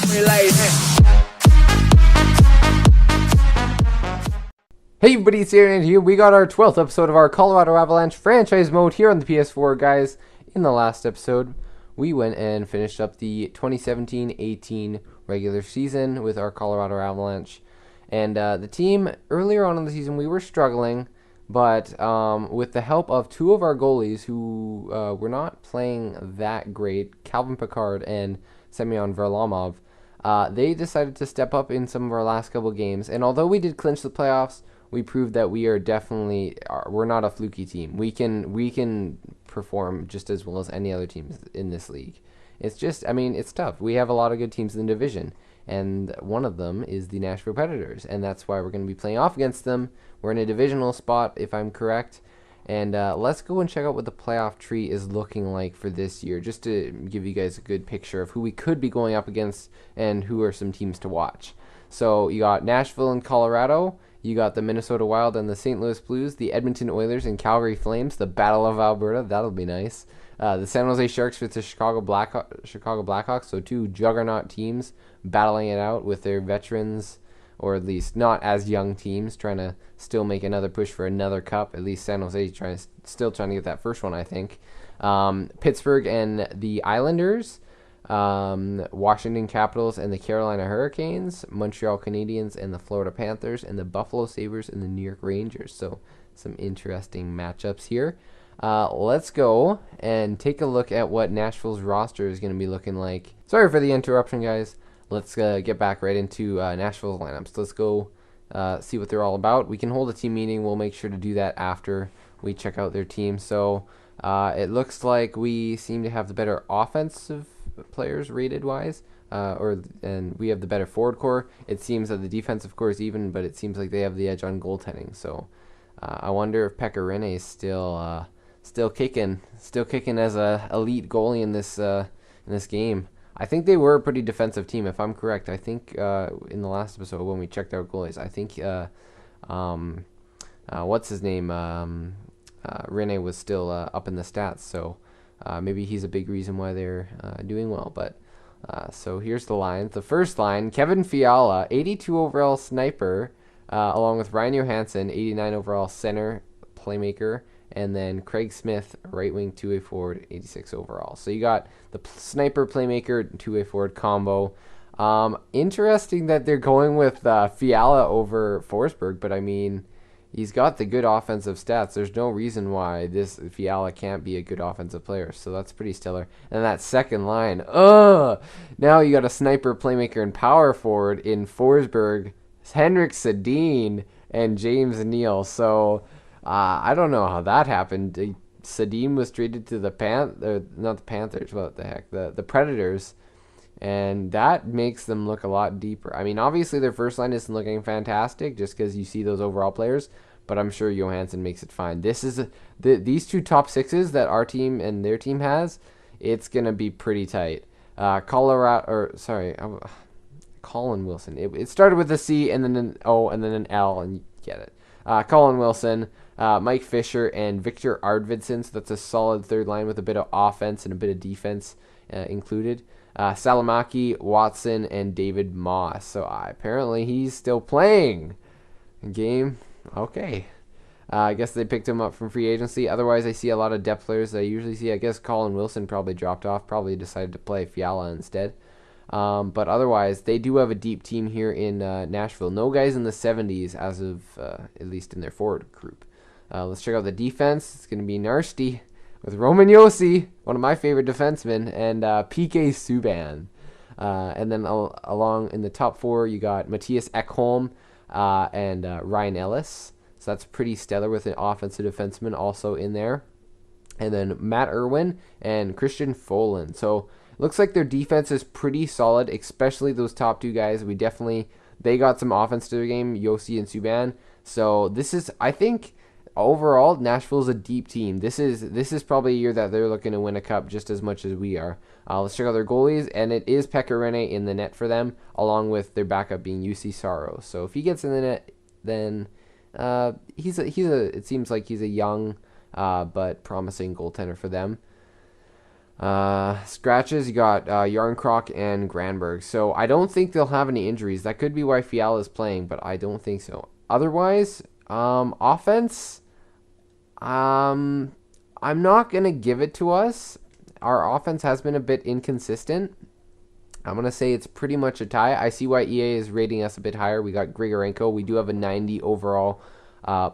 Hey everybody, it's Aaronator here. We got our 12th episode of our Colorado Avalanche franchise mode here on the PS4, guys. In the last episode, we went and finished up the 2017-18 regular season with our Colorado Avalanche. And the team, earlier on in the season, we were struggling, but with the help of two of our goalies who were not playing that great, Calvin Pickard and Semyon Varlamov, they decided to step up in some of our last couple games. And although we did clinch the playoffs, we proved that we are definitely, we're not a fluky team. We can perform just as well as any other teams in this league. It's just, I mean, it's tough. We have a lot of good teams in the division, and one of them is the Nashville Predators, and that's why we're going to be playing off against them. We're in a divisional spot, if I'm correct, and let's go and check out what the playoff tree is looking like for this year, just to give you guys a good picture of who we could be going up against and who are some teams to watch. So you got Nashville and Colorado. You got the Minnesota Wild and the St. Louis Blues, the Edmonton Oilers and Calgary Flames, the Battle of Alberta. That'll be nice. The San Jose Sharks with the Chicago Blackhawks. So two juggernaut teams battling it out with their veterans, or at least not as young teams, trying to still make another push for another cup. At least San Jose still trying to get that first one, I think. Pittsburgh and the Islanders. Washington Capitals and the Carolina Hurricanes, Montreal Canadiens and the Florida Panthers, and the Buffalo Sabres and the New York Rangers. So some interesting matchups here. Let's go and take a look at what Nashville's roster is going to be looking like. Sorry for the interruption, guys. Let's get back right into Nashville's lineups. Let's go see what they're all about. We can hold a team meeting. We'll make sure to do that after we check out their team. So it looks like we seem to have the better offensive players rated wise, and we have the better forward core. It seems that the defensive core is even, but it seems like they have the edge on goaltending. So I wonder if Pekka Rinne is still kicking as a elite goalie in this game. I think they were a pretty defensive team, if I'm correct. I think in the last episode when we checked out goalies, I think what's his name, Rinne was still up in the stats. So maybe he's a big reason why they're doing well. But so here's the lines. The first line, Kevin Fiala, 82 overall sniper, along with Ryan Johansson, 89 overall center playmaker, and then Craig Smith, right wing two-way forward, 86 overall. So you got the sniper playmaker two-way forward combo. Interesting that they're going with Fiala over Forsberg, but I mean, he's got the good offensive stats. There's no reason why this Fiala can't be a good offensive player. So that's pretty stellar. And that second line, now you got a sniper, playmaker, and power forward in Forsberg, Henrik Sedin, and James Neal. So I don't know how that happened. Sedin was traded to the the Predators. And that makes them look a lot deeper. I mean, obviously their first line isn't looking fantastic just because you see those overall players, but I'm sure Johansson makes it fine. This is these two top sixes that our team and their team has. It's gonna be pretty tight. Colin Wilson. It started with a C and then an O and then an L, and you get it. Colin Wilson, Mike Fisher, and Victor Arvidsson. So that's a solid third line with a bit of offense and a bit of defense included. Salamaki, Watson, and David Moss. So apparently he's still playing a game. Okay. I guess they picked him up from free agency. Otherwise, I see a lot of depth players that I usually see. I guess Colin Wilson probably dropped off, probably decided to play Fiala instead. But otherwise, they do have a deep team here in Nashville. No guys in the 70s as of, at least in their forward group. Let's check out the defense. It's going to be nasty with Roman Josi, one of my favorite defensemen, and PK Subban. And then along in the top four, you got Matthias Ekholm and Ryan Ellis. So that's pretty stellar with an offensive defenseman also in there. And then Matt Irwin and Christian Folin. So looks like their defense is pretty solid, especially those top two guys. They got some offense to their game, Josi and Subban. So this is, I think, overall, Nashville's a deep team. This is probably a year that they're looking to win a cup just as much as we are. Let's check out their goalies, and it is Pekka Rinne in the net for them, along with their backup being UC Saros. So if he gets in the net, then it seems like he's a young but promising goaltender for them. Scratches, you got Yarncroc and Granberg. So I don't think they'll have any injuries. That could be why Fiala is playing, but I don't think so. Otherwise, offense, I'm not going to give it to us. Our offense has been a bit inconsistent. I'm going to say it's pretty much a tie. I see why EA is rating us a bit higher. We got Grigorenko. We do have a 90 overall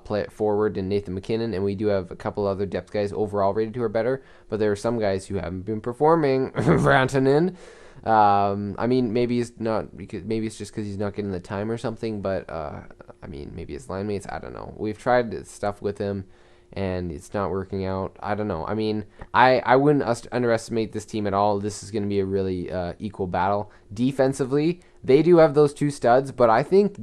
play forward in Nathan McKinnon, and we do have a couple other depth guys overall rated who are better, but there are some guys who haven't been performing. Rantanen. I mean, maybe he's not, because maybe it's just because he's not getting the time or something, but I mean, maybe his line mates, I don't know. We've tried stuff with him, and it's not working out. I don't know. I mean, I wouldn't underestimate this team at all. This is going to be a really equal battle. Defensively, they do have those two studs, but I think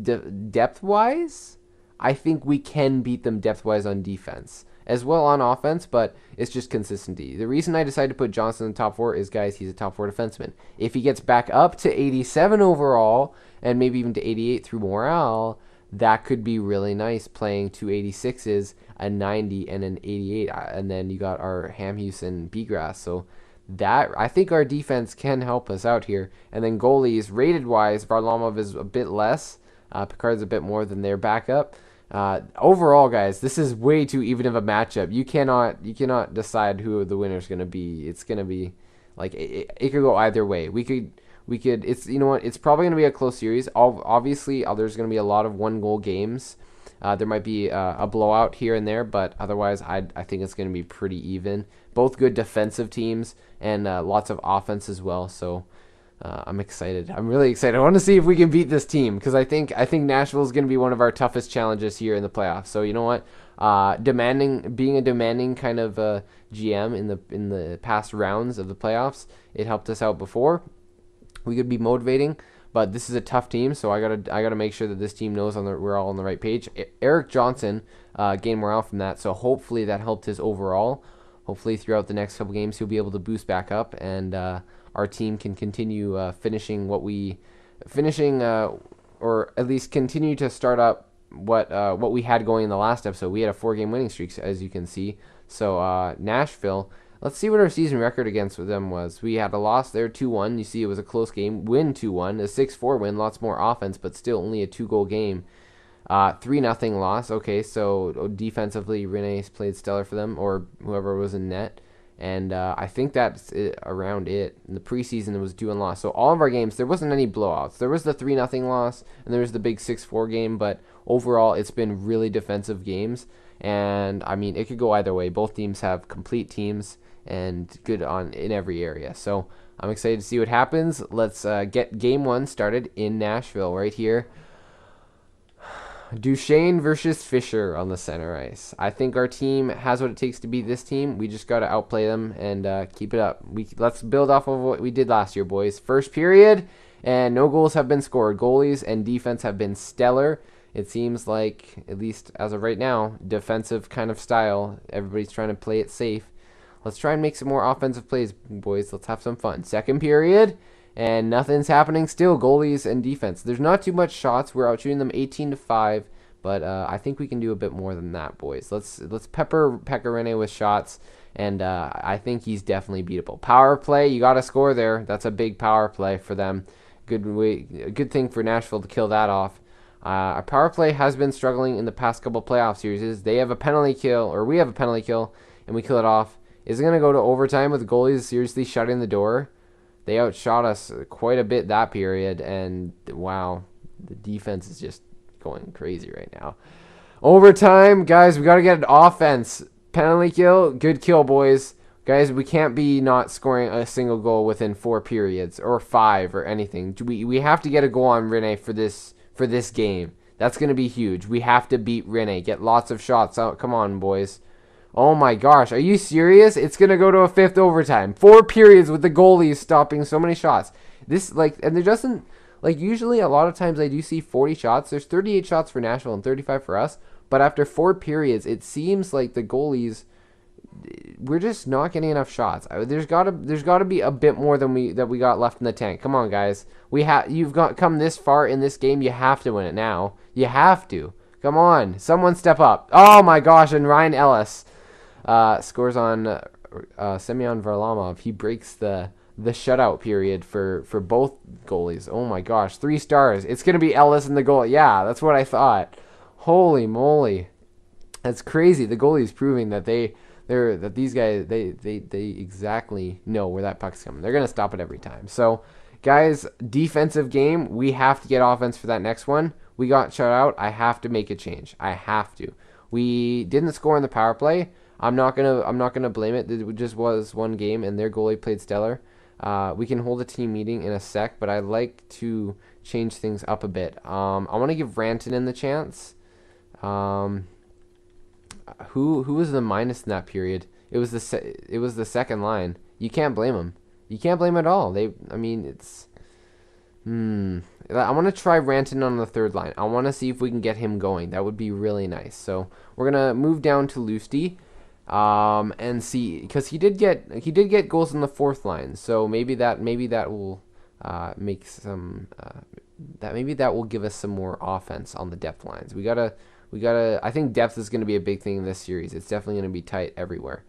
depth-wise, I think we can beat them depth-wise on defense. As well on offense, but it's just consistency. The reason I decided to put Johnson in the top 4 is, guys, he's a top 4 defenseman. If he gets back up to 87 overall, and maybe even to 88 through morale, that could be really nice, playing two 86s, a 90, and an 88. And then you got our Hamhuis and Bigras. So that, I think our defense can help us out here. And then goalies, rated-wise, Varlamov is a bit less. Picard's a bit more than their backup. Overall, guys, this is way too even of a matchup. You cannot decide who the winner is going to be. It's going to be like it could go either way. We could. It's, you know what? It's probably going to be a close series. Obviously, there's going to be a lot of 1-goal games. There might be a blowout here and there, but otherwise, I think it's going to be pretty even. Both good defensive teams and lots of offense as well. So. I'm excited. I'm really excited. I want to see if we can beat this team, because I think Nashville is going to be one of our toughest challenges here in the playoffs. So you know what? Being a demanding kind of GM in the past rounds of the playoffs, it helped us out before. We could be motivating, but this is a tough team, so I gotta make sure that this team knows we're all on the right page. Eric Johnson gained morale from that, so hopefully that helped his overall. Hopefully throughout the next couple games he'll be able to boost back up, and our team can continue finishing, or at least continue to start up what we had going in the last episode. We had a 4-game winning streak, as you can see. So Nashville, let's see what our season record against them was. We had a loss there, 2-1. You see it was a close game. Win 2-1, a 6-4 win, lots more offense, but still only a 2-goal game. 3-0 loss. Okay, so defensively, Rene's played stellar for them, or whoever was in net. And I think that's around it. In the preseason, it was 2-1 loss. So all of our games, there wasn't any blowouts. There was the 3-0 loss, and there was the big 6-4 game. But overall, it's been really defensive games. And, I mean, it could go either way. Both teams have complete teams and good in every area. So I'm excited to see what happens. Let's get Game 1 started in Nashville right here. Duchesne versus Fisher on the center ice. I think our team has what it takes to beat this team. We just got to outplay them and keep it up. Let's build off of what we did last year, boys. First period, and no goals have been scored. Goalies and defense have been stellar. It seems like, at least as of right now, defensive kind of style. Everybody's trying to play it safe. Let's try and make some more offensive plays, boys. Let's have some fun. Second period. And nothing's happening still. Goalies and defense. There's not too much shots. We're out shooting them 18-5, but I think we can do a bit more than that, boys. Let's pepper Pecorine with shots, and I think he's definitely beatable. Power play, you got to score there. That's a big power play for them. Good thing for Nashville to kill that off. Our power play has been struggling in the past couple playoff series. They have a penalty kill, or we have a penalty kill, and we kill it off. Is it going to go to overtime with goalies seriously shutting the door? They outshot us quite a bit that period, and wow, the defense is just going crazy right now. Overtime, guys, we got to get an offense. Penalty kill, good kill, boys. Guys, we can't be not scoring a single goal within 4 periods, or 5, or anything. We have to get a goal on Rene for this game. That's going to be huge. We have to beat Rene, get lots of shots out. Come on, boys. Oh my gosh, are you serious? It's going to go to a 5th overtime. 4 periods with the goalies stopping so many shots. And there doesn't, usually a lot of times I do see 40 shots. There's 38 shots for Nashville and 35 for us. But after 4 periods, it seems like the goalies, we're just not getting enough shots. There's got to be a bit more than we got left in the tank. Come on, guys. You've come this far in this game. You have to win it now. You have to. Come on. Someone step up. Oh my gosh, and Ryan Ellis. Scores on Semyon Varlamov, he breaks the shutout period for both goalies. Oh my gosh, 3 stars. It's gonna be Ellis in the goal. Yeah, that's what I thought. Holy moly, that's crazy. The goalie's proving that these guys they exactly know where that puck's coming. They're gonna stop it every time. So, guys, defensive game. We have to get offense for that next one. We got shut out. I have to make a change. I have to. We didn't score in the power play. I'm not gonna blame it. It just was one game, and their goalie played stellar. We can hold a team meeting in a sec, but I'd like to change things up a bit. I want to give Rantanen the chance. Who was the minus in that period? It was the second line. You can't blame them. You can't blame them at all. It's. I want to try Rantanen on the third line. I want to see if we can get him going. That would be really nice. So we're gonna move down to Lusty. And see, because he did get goals in the fourth line, so maybe that will make some maybe that will give us some more offense on the depth lines. We gotta. I think depth is going to be a big thing in this series. It's definitely going to be tight everywhere.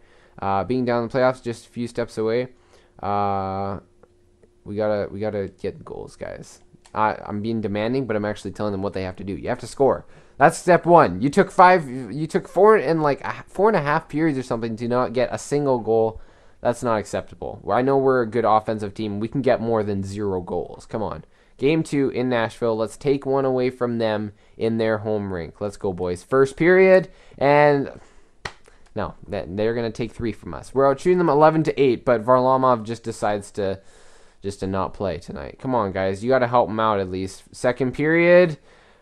Being down in the playoffs, just a few steps away. We gotta get goals, guys. I'm being demanding, but I'm actually telling them what they have to do. You have to score. That's step one. You took 4 and like 4.5 periods or something to not get a single goal. That's not acceptable. I know we're a good offensive team. We can get more than 0 goals. Come on. Game 2 in Nashville. Let's take one away from them in their home rink. Let's go, boys. First period, and no, they're gonna take 3 from us. We're out shooting them 11-8, but Varlamov just decides to not play tonight. Come on, guys. You got to help him out at least. Second period.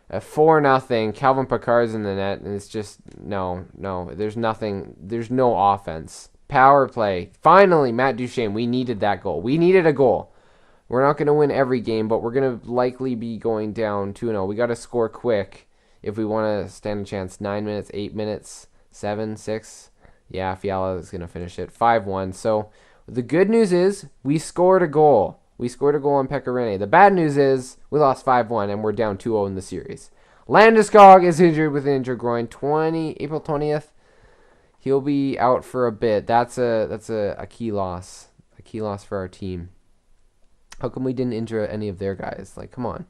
4-0. Calvin Picard's in the net, and it's just no. There's nothing. There's no offense. Power play. Finally, Matt Duchene. We needed that goal. We needed a goal. We're not going to win every game, but we're going to likely be going down 2-0. We got to score quick if we want to stand a chance. 9 minutes, 8 minutes, 7, 6. Yeah, Fiala is going to finish it. 5-1. So the good news is we scored a goal. We scored a goal on Pekka Rinne. The bad news is we lost 5-1 and we're down 2-0 in the series. Landeskog is injured with an injured groin. April 20th. He'll be out for a bit. That's a key loss. A key loss for our team. How come we didn't injure any of their guys? Like, come on.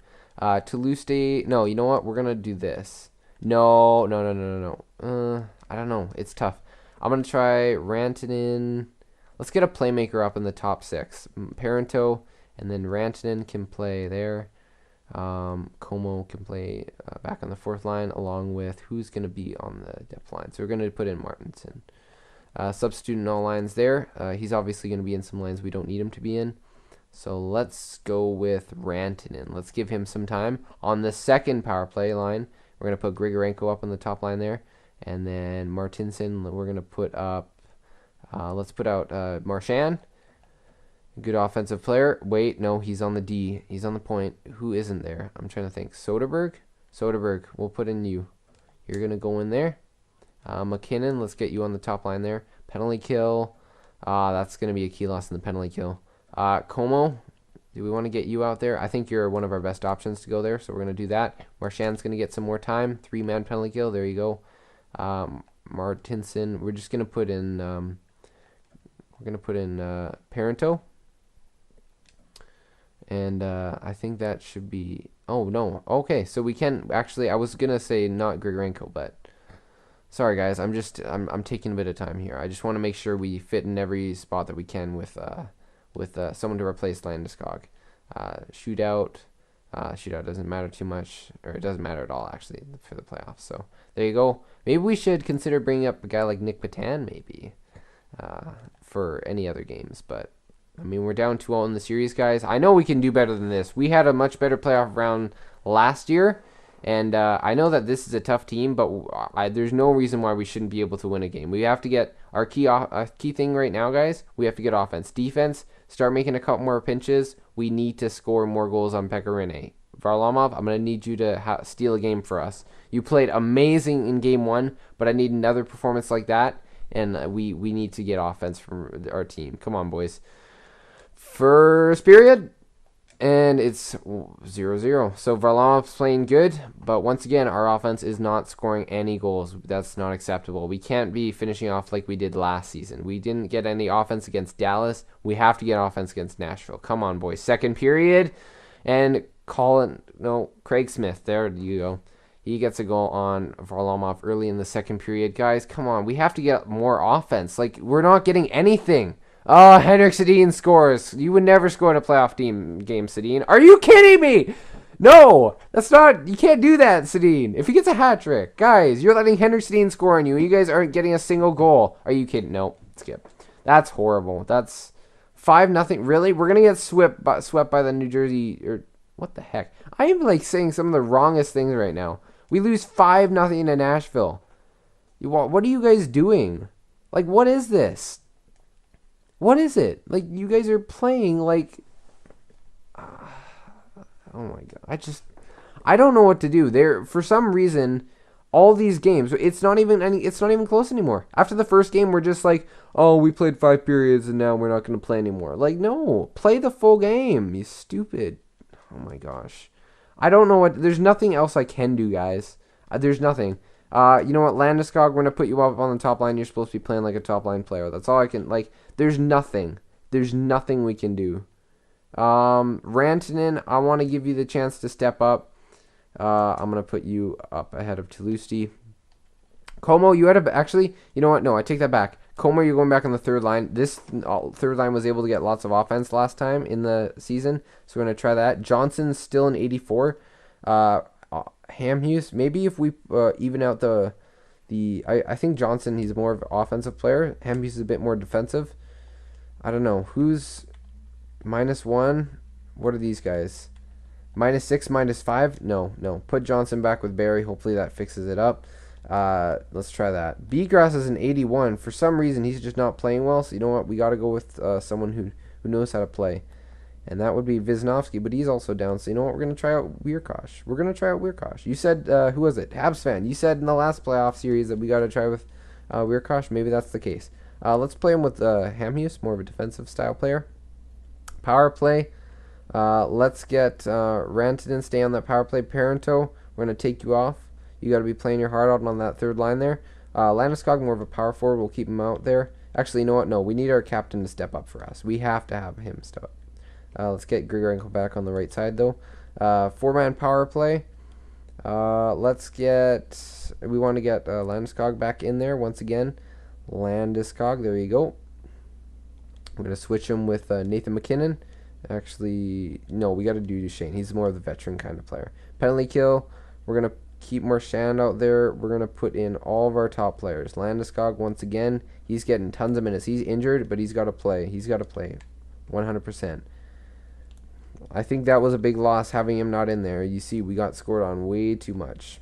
Toulouse Day. No, you know what? We're going to do this. No. I don't know. It's tough. I'm going to try Rantanen. Let's get a playmaker up in the top 6. Parento, and then Rantanen can play there. Como can play back on the 4th line, along with who's going to be on the depth line. So we're going to put in Martinson. Substitute in all lines there. He's obviously going to be in some lines we don't need him to be in. So let's go with Rantanen. Let's give him some time. On the second power play line, we're going to put Grigorenko up on the top line there. And then Martinson, we're going to put up, let's put out Marchand. Good offensive player. Wait, no, he's on the D. He's on the point. Who isn't there? I'm trying to think. Soderberg, we'll put in you. You're going to go in there. McKinnon, let's get you on the top line there. Penalty kill. That's going to be a key loss in the penalty kill. Como, do we want to get you out there? I think you're one of our best options to go there, so we're going to do that. Marchand's going to get some more time. 3-man penalty kill. There you go. Martinson, we're just going to put in Parento. And I think that should be... Oh, no. Okay, so we can... Actually, I was going to say not Grigorenko, but... Sorry, guys. I'm taking a bit of time here. I just want to make sure we fit in every spot that we can with someone to replace Landeskog. Shootout. Shootout doesn't matter too much, or it doesn't matter at all, actually, for the playoffs. So there you go. Maybe we should consider bringing up a guy like Nick Patan, maybe, for any other games. But, I mean, we're down 2-0 in the series, guys. I know we can do better than this. We had a much better playoff round last year, and I know that this is a tough team, but there's no reason why we shouldn't be able to win a game. We have to get our key thing right now, guys. We have to get offense. Defense, start making a couple more pinches. We need to score more goals on Pekka Rinne. Varlamov, I'm going to need you to steal a game for us. You played amazing in Game 1, but I need another performance like that, and we need to get offense from our team. Come on, boys. First period. And it's 0-0. So Varlamov's playing good, but once again, our offense is not scoring any goals. That's not acceptable. We can't be finishing off like we did last season. We didn't get any offense against Dallas. We have to get offense against Nashville. Come on, boys. Second period, and Craig Smith. There you go. He gets a goal on Varlamov early in the second period. Guys, come on. We have to get more offense. Like, we're not getting anything. Oh, Henrik Sedin scores. You would never score in a playoff game, Sedin. Are you kidding me? No, that's not. You can't do that, Sedin. If he gets a hat trick, guys, you're letting Henrik Sedin score on you. You guys aren't getting a single goal. Are you kidding? No, skip. That's horrible. That's 5-0. Really? We're gonna get swept by the New Jersey. Or what the heck? I am like saying some of the wrongest things right now. We lose 5-0 to Nashville. What are you guys doing? Like, what is this? What is it? Like, you guys are playing like... oh my God. I don't know what to do. For some reason, all these games, it's not even close anymore. After the first game, we're just like, oh, we played 5 periods and now we're not going to play anymore. Like, no, play the full game. You stupid. Oh my gosh. I don't know there's nothing else I can do, guys. There's nothing. You know what, Landeskog, we're going to put you up on the top line. You're supposed to be playing like a top line player. That's all I can, like, there's nothing. There's nothing we can do. Rantanen, I want to give you the chance to step up. I'm going to put you up ahead of Toulouse. Como, you had actually, you know what, no, I take that back. Como, you're going back on the third line. This third line was able to get lots of offense last time in the season, so we're going to try that. Johnson's still in 84. Hamhuis, maybe if we even out I think Johnson, he's more of an offensive player. Hamhuis is a bit more defensive. I don't know. Who's -1? What are these guys? -6, -5? No. Put Johnson back with Barry. Hopefully that fixes it up. Let's try that. Bgrass is an 81. For some reason, he's just not playing well. So you know what? We got to go with someone who knows how to play. And that would be Wisnowski, but he's also down. So you know what? We're going to try out Wierkosh. You said, who was it? Habs fan. You said in the last playoff series that we got to try with Wierkosh. Maybe that's the case. Let's play him with Hamhuis, more of a defensive style player. Power play. Let's get Rantanen, stay on that power play. Parento, we're going to take you off. You got to be playing your heart out on that third line there. Landeskog, more of a power forward. We'll keep him out there. Actually, you know what? No, we need our captain to step up for us. We have to have him step up. Let's get Grigorenko back on the right side, though. 4-man power play. We want to get Landeskog back in there once again. Landeskog, there you go. I'm going to switch him with Nathan McKinnon. Actually, no, we got to do Duchesne. He's more of the veteran kind of player. Penalty kill. We're going to keep Marchand out there. We're going to put in all of our top players. Landeskog, once again, he's getting tons of minutes. He's injured, but he's got to play. 100%. I think that was a big loss having him not in there. You see, we got scored on way too much.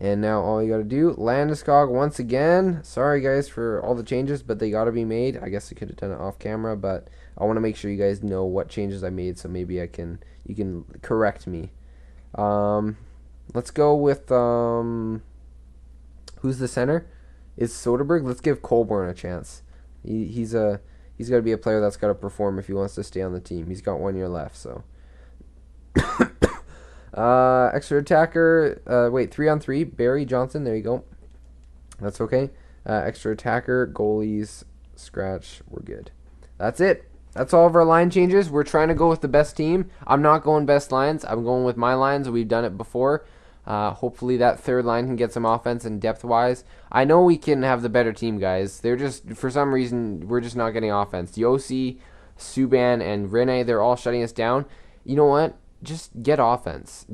And now all you got to do, Landeskog once again. Sorry, guys, for all the changes, but they got to be made. I guess I could have done it off camera, but I want to make sure you guys know what changes I made, so maybe you can correct me. Let's go with who's the center? Is Soderberg? Let's give Colborne a chance. He's got to be a player that's got to perform if he wants to stay on the team. He's got 1 year left, so. Extra attacker. 3-on-3. Barry Johnson. There you go. That's okay. Extra attacker. Goalies. Scratch. We're good. That's it. That's all of our line changes. We're trying to go with the best team. I'm not going best lines. I'm going with my lines. We've done it before. Hopefully that third line can get some offense and depth-wise. I know we can have the better team, guys. They're just, for some reason, we're just not getting offense. Yossi, Subban, and Rene, they're all shutting us down. You know what? Just get offense.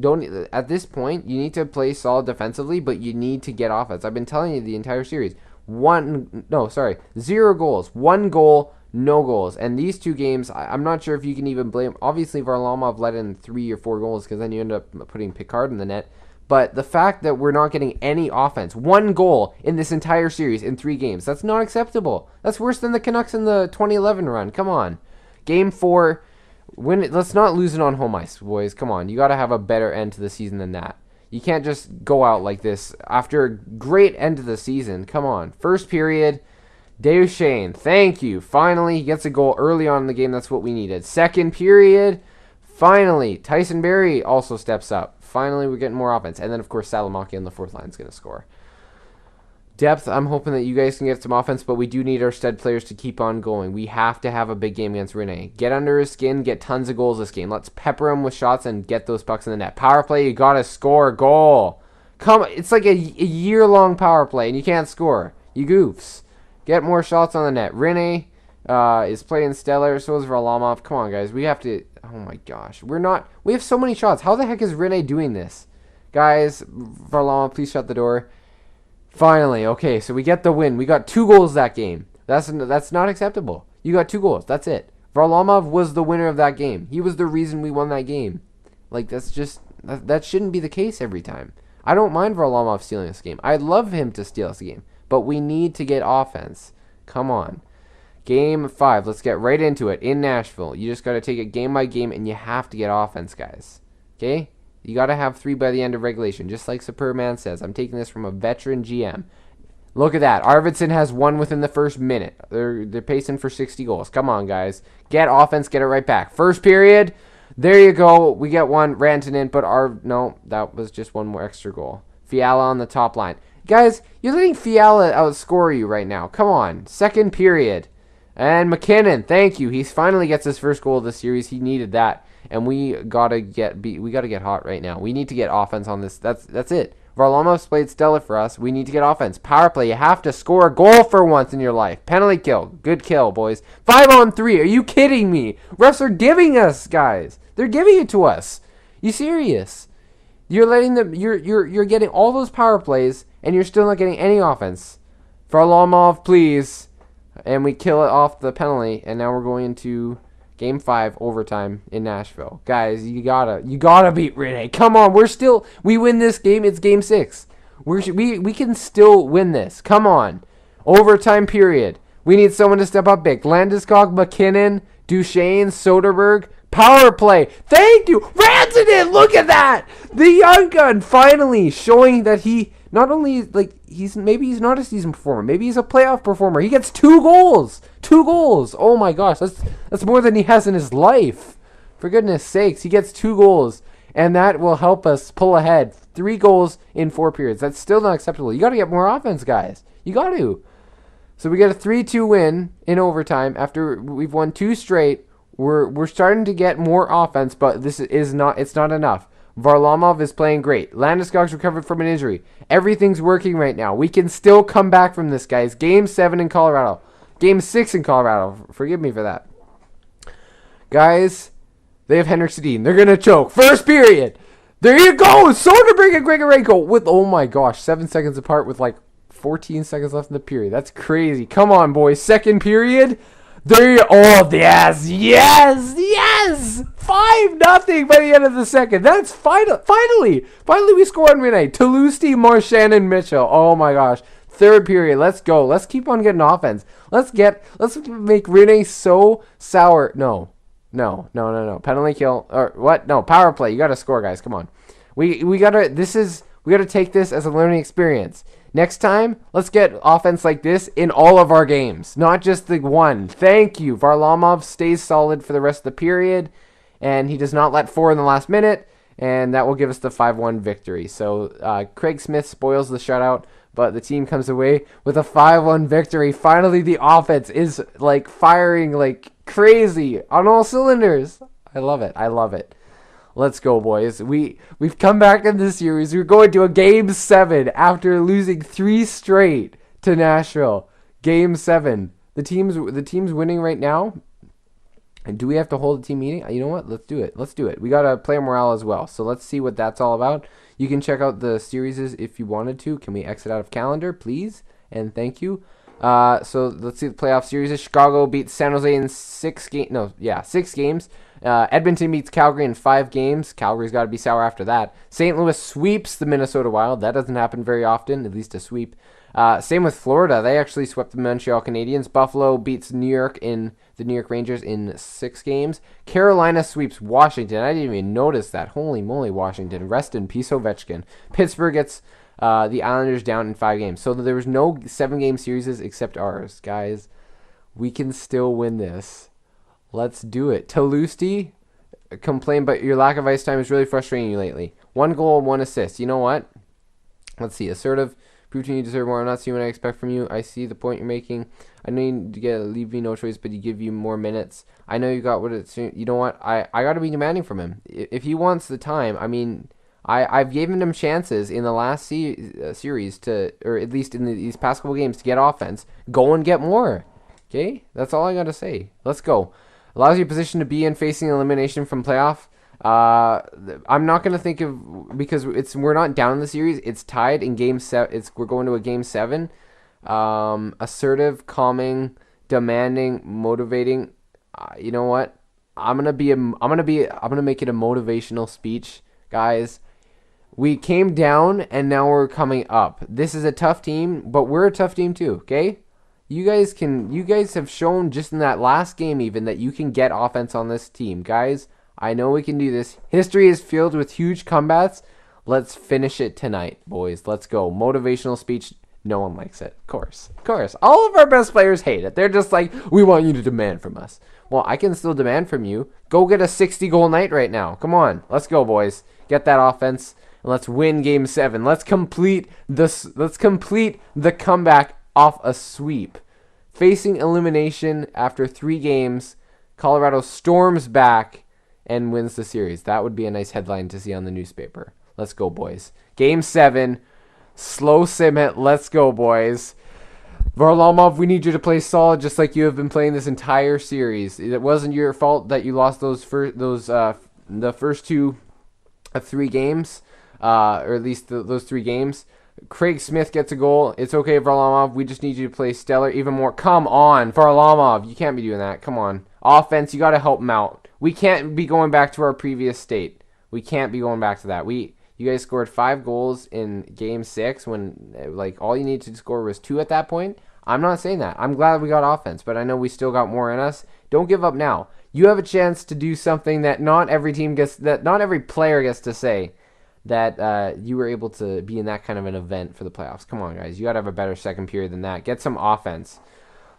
At this point, you need to play solid defensively, but you need to get offense. I've been telling you the entire series. 0 goals. 1 goal, no goals. And these 2 games, I'm not sure if you can even blame. Obviously, Varlamov let in 3 or 4 goals because then you end up putting Picard in the net. But the fact that we're not getting any offense, 1 goal in this entire series in 3 games, that's not acceptable. That's worse than the Canucks in the 2011 run. Come on. Game 4, let's not lose it on home ice, boys. Come on. You got to have a better end to the season than that. You can't just go out like this after a great end of the season. Come on. First period, Duchesne, thank you. Finally, he gets a goal early on in the game. That's what we needed. Second period, finally, Tyson Berry also steps up. Finally, we're getting more offense. And then, of course, Salamaki on the fourth line is going to score. Depth, I'm hoping that you guys can get some offense, but we do need our stud players to keep on going. We have to have a big game against Rene. Get under his skin, get tons of goals this game. Let's pepper him with shots and get those pucks in the net. Power play, you got to score a goal. It's like a year-long power play, and you can't score. You goofs. Get more shots on the net. Rene is playing stellar, so is Varlamov. Come on, guys. We have to... Oh, my gosh. We have so many shots. How the heck is Rene doing this? Guys, Varlamov, please shut the door. Finally, okay, so we get the win. We got 2 goals that game. That's not acceptable. You got 2 goals. That's it. Varlamov was the winner of that game. He was the reason we won that game. Like, that shouldn't be the case every time. I don't mind Varlamov stealing this game. I'd love him to steal this game. But we need to get offense. Come on. Game 5. Let's get right into it. In Nashville. You just got to take it game by game, and you have to get offense, guys. Okay? You got to have 3 by the end of regulation, just like Superman says. I'm taking this from a veteran GM. Look at that. Arvidsson has 1 within the first minute. They're pacing for 60 goals. Come on, guys. Get offense, get it right back. First period, there you go. We get 1. Rantanen, but no, that was just 1 more extra goal. Fiala on the top line. Guys, you're letting Fiala outscore you right now. Come on. Second period. And McKinnon, thank you. He finally gets his first goal of the series. He needed that. And we gotta get hot right now. We need to get offense on this. That's it. Varlamov's played stellar for us. We need to get offense. Power play. You have to score a goal for once in your life. Penalty kill. Good kill, boys. 5-on-3. Are you kidding me? Refs are giving us, guys. They're giving it to us. You serious? You're letting them. You're getting all those power plays, and you're still not getting any offense. Varlamov, please. And we kill it off the penalty, and now we're going into Game 5 overtime in Nashville. Guys, you gotta beat Rene. Come on, we win this game. It's Game 6. We can still win this. Come on. Overtime period. We need someone to step up big. Landeskog, McKinnon, Duchesne, Soderberg. Power play. Thank you. Rantanen, look at that. The young gun finally showing that he not only, he's not a season performer. Maybe he's a playoff performer. He gets 2 goals. 2 goals. Oh my gosh. That's more than he has in his life. For goodness sakes, he gets 2 goals. And that will help us pull ahead. 3 goals in 4 periods. That's still not acceptable. You got to get more offense, guys. You got to. So we get a 3-2 win in overtime after we've won 2 straight. We're starting to get more offense, but it's not enough. Varlamov is playing great. Landeskog's recovered from an injury. Everything's working right now. We can still come back from this, guys. Game 7 in Colorado. Game 6 in Colorado. Forgive me for that. Guys, they have Henrik Sedin. They're going to choke. First period. There you go. Soderberg and Grigorenko with, oh my gosh, 7 seconds apart with 14 seconds left in the period. That's crazy. Come on, boys. Second period. There you oh yes 5-0 by the end of the second. That's finally we score on Rene. Toulouse, Marchand, and Mitchell. Oh my gosh. Third period. Let's go. Let's keep on getting offense. Let's make Rene so sour. No. Penalty kill or what? No, power play. You gotta score, guys. Come on. We gotta take this as a learning experience. Next time, let's get offense like this in all of our games, not just the one. Thank you. Varlamov stays solid for the rest of the period, and he does not let 4 in the last minute, and that will give us the 5-1 victory. So Craig Smith spoils the shutout, but the team comes away with a 5-1 victory. Finally, the offense is firing like crazy on all cylinders. I love it. Let's go, boys. We've come back in this series. We're going to a Game 7 after losing 3 straight to Nashville. Game 7. The team's winning right now. And do we have to hold a team meeting? You know what? Let's do it. We got a player morale as well. So let's see what that's all about. You can check out the series if you wanted to. Can we exit out of calendar, please? And thank you. So let's see the playoff series. Chicago beats San Jose in 6 games. Edmonton beats Calgary in 5 games. Calgary's got to be sour after that. St. Louis sweeps the Minnesota Wild. That doesn't happen very often, at least a sweep. Same with Florida. They actually swept the Montreal Canadiens. Buffalo beats the New York Rangers in 6 games. Carolina sweeps Washington. I didn't even notice that. Holy moly, Washington. Rest in peace, Ovechkin. Pittsburgh gets The Islanders down in 5 games. So there was no 7-game series except ours, guys. We can still win this. Let's do it. Talusti complained, but your lack of ice time is really frustrating you lately. 1 goal, 1 assist. You know what? Let's see. Assertive. Prove to me you deserve more. I'm not seeing what I expect from you. I see the point you're making. I know you leave me no choice, but you give you more minutes. I know you got what it's. You know what? I got to be demanding from him. If he wants the time, I mean, I've given him chances in the last series to, or at least in these past couple games, to get offense. Go and get more. Okay? That's all I got to say. Let's go. Allows you a position to be in facing elimination from playoff. I'm not gonna think of, because we're not down in the series. It's tied in game 7. We're going to a game 7. Assertive, calming, demanding, motivating. You know what? I'm gonna make it a motivational speech, guys. We came down and now we're coming up. This is a tough team, but we're a tough team too. Okay. You guys have shown just in that last game even that you can get offense on this team. Guys, I know we can do this. History is filled with huge comebacks. Let's finish it tonight, boys. Let's go. Motivational speech. No one likes it. Of course. Of course. All of our best players hate it. They're just like, we want you to demand from us. Well, I can still demand from you. Go get a 60-goal night right now. Come on. Let's go, boys. Get that offense and let's win game 7. Let's complete the comeback off a sweep. Facing elimination after 3 games, Colorado storms back and wins the series. That would be a nice headline to see on the newspaper. Let's go, boys. Game 7, slow sim it. Let's go, boys. Varlamov, we need you to play solid just like you have been playing this entire series. It wasn't your fault that you lost the first 2 of 3 games, or at least those 3 games. Craig Smith gets a goal. It's okay, Varlamov. We just need you to play stellar even more. Come on, Varlamov. You can't be doing that. Come on. Offense, you got to help him out. We can't be going back to our previous state. We can't be going back to that. You guys scored 5 goals in game 6 when all you needed to score was 2 at that point. I'm not saying that. I'm glad we got offense, but I know we still got more in us. Don't give up now. You have a chance to do something that not every player gets to say. That you were able to be in that kind of an event for the playoffs. Come on, guys. You got to have a better second period than that. Get some offense.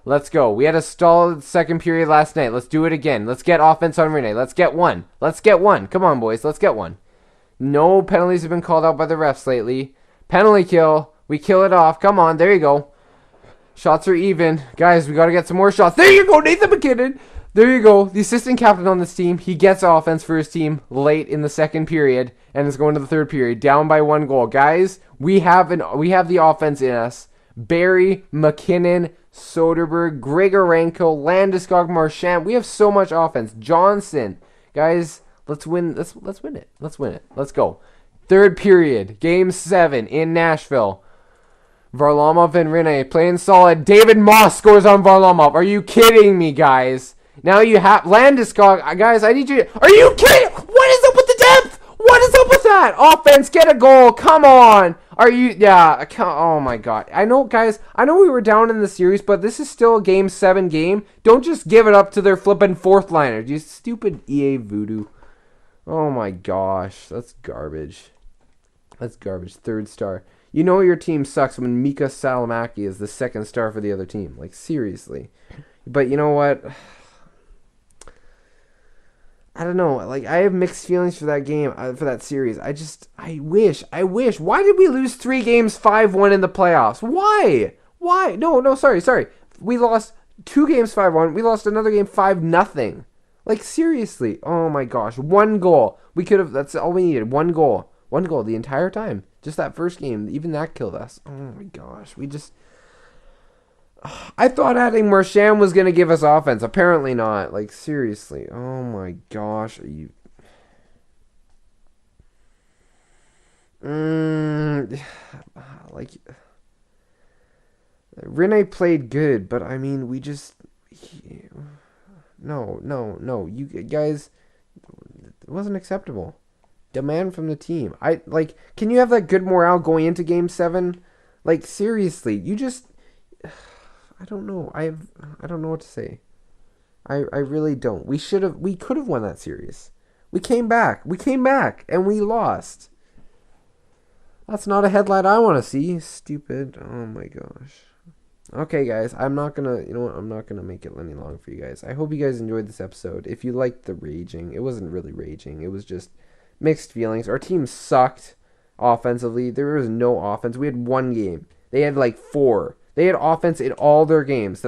Let's go. We had a stalled second period last night. Let's do it again. Let's get offense on Rene. Let's get one. Come on, boys. Let's get one. No penalties have been called out by the refs lately. Penalty kill. We kill it off. Come on. There you go. Shots are even. Guys, we got to get some more shots. There you go, Nathan McKinnon. There you go. The assistant captain on this team. He gets offense for his team late in the second period and is going to the third period, down by 1 goal. Guys, we have the offense in us. Barry, McKinnon, Soderberg, Grigorenko, Landeskog, Marchand. We have so much offense. Johnson. Guys, let's win. Let's win it. Let's win it. Let's go. Third period, game 7 in Nashville. Varlamov and Rene playing solid. David Moss scores on Varlamov. Are you kidding me, guys? Now you have Landeskog. Guys, I need you. Are you kidding? What is up with the depth? What is up with that? Offense, get a goal. Come on. Are you? Yeah. Oh, my God. I know, guys. I know we were down in the series, but this is still a game 7 game. Don't just give it up to their flipping 4th liners. You stupid EA voodoo. Oh, my gosh. That's garbage. That's garbage. 3rd star. You know your team sucks when Mika Salamaki is the 2nd star for the other team. Like, seriously. But you know what? I don't know. Like, I have mixed feelings for that game, for that series. I wish. Why did we lose 3 games 5-1 in the playoffs? Why? No, sorry. We lost 2 games 5-1. We lost another game 5-0. Like, seriously. Oh, my gosh. 1 goal. That's all we needed. 1 goal. 1 goal the entire time. Just that first game. Even that killed us. Oh, my gosh. I thought adding Marchand was going to give us offense. Apparently not. Like, seriously. Oh, my gosh. Are you... Like... Rene played good, but, I mean, we just... No. You guys... It wasn't acceptable. Demand from the team. Can you have that good morale going into Game 7? Like, seriously. You just... I don't know. I don't know what to say. I really don't. We could have won that series. We came back and we lost. That's not a headline I want to see. Stupid. Oh my gosh. Okay, guys, I'm not gonna, you know what, I'm not gonna make it any long for you guys. I hope you guys enjoyed this episode. If you liked the raging, it wasn't really raging, it was just mixed feelings. Our team sucked offensively. There was no offense. We had one game. They had like four. They had offense in all their games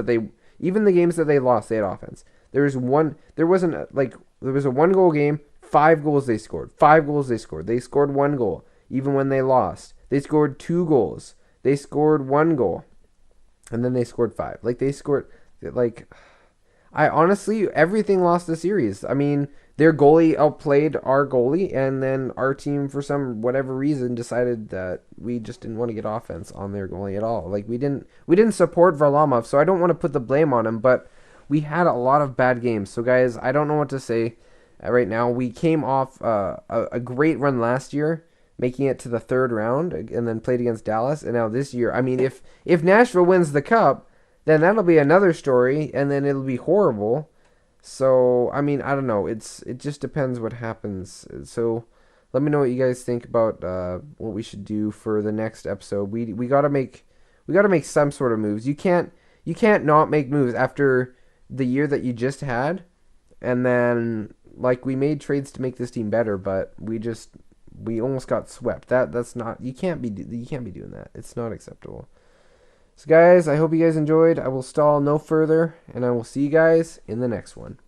even the games that they lost, they had offense. There wasn't like, there was a 1 goal game, 5 goals they scored. 5 goals they scored. They scored 1 goal, even when they lost. They scored 2 goals. They scored 1 goal. And then they scored 5. Like, they scored, like, I honestly, everything lost the series. I mean, their goalie outplayed our goalie, and then our team, for some whatever reason, decided that we just didn't want to get offense on their goalie at all. Like, we didn't support Varlamov, so I don't want to put the blame on him, but we had a lot of bad games. So, guys, I don't know what to say right now. We came off a great run last year, making it to the third round, and then played against Dallas. And now this year, I mean, if Nashville wins the cup, then that'll be another story, and then it'll be horrible. So, I mean, I don't know. It just depends what happens. So, let me know what you guys think about what we should do for the next episode. We gotta make some sort of moves. You can't not make moves after the year that you just had, and then like we made trades to make this team better, but we almost got swept. That's not, you can't be doing that. It's not acceptable. So guys, I hope you guys enjoyed. I will stall no further, and I will see you guys in the next one.